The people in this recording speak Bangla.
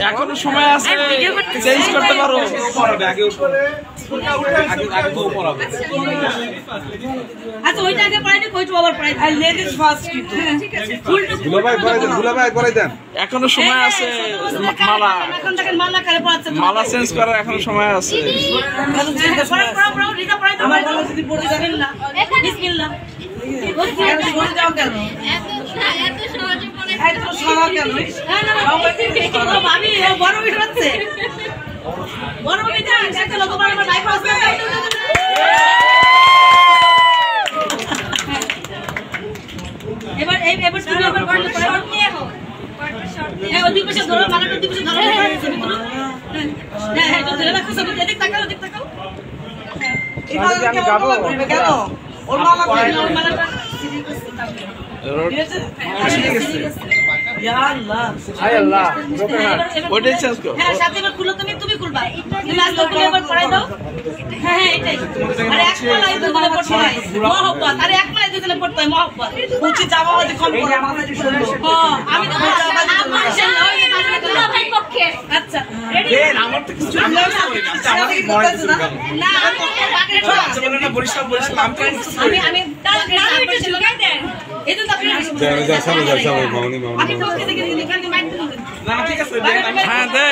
এখনো সময় আছে, চেঞ্জ করতে পারো। আচ্ছা ওইটা আগে পড়াই না, কইটো আবার পড়াই দেন। লেডিস ফার্স্ট কিন্তু ঠিক আছে। দুলাভাই পড়াই দেন, দুলাভাই পড়াই দেন। এখনো সময় আছে। মালা এখন দেখেন মালা কারে পড়াচ্ছে। মালা চেঞ্জ করার এখনো সময় আছে। পড়াও রিদা পড়াই দাও। আমার মালা যদি পড়তে জানেন না। বিসমিল্লাহ। এত পড়ে যাও কেন? এত সহজে পড়ে। এত সহজ কেন? না ভাবি বড় ভিডিও আছে। বড় ভিডিও একটা লোক বারবার লাইভ আসছে। এবার তুমি আবার করতে পারো কে হো হ্যাঁ ওই দিকে ধরো মালাটা দিকে ধরো হ্যাঁ তো ধরে রাখো সব এদিক তাকাও এবার আমি গাবো কেন ওর মালাটা ঠিক আছে ইয়া আল্লাহ হায় আল্লাহ ওইটাই চেঞ্জ করো। হ্যাঁ সাথে এবার খুলো তুমি খুলবা তুমি আজকে খুলে এবার পড়াই দাও। হ্যাঁ এটাই আরে এক মালাই তো মানে পড়তে হয় মহব্বত, আরে এক মালাই দুজনে পড়তে হয় মহব্বত। উঠি যাওয়া হয়তো কম করে আমাদের শুনবো। আমি তো ভাই পক্ষে আচ্ছা রেডি আমার তো কিছু না না বরিশাল আমি তার নাম এটা ছিল গাই দেন এই তো আপনি যাও মামনি আমি তো ওকে দেখে এখানে মাইন্ড দিলাম না ঠিক আছে হ্যাঁ দে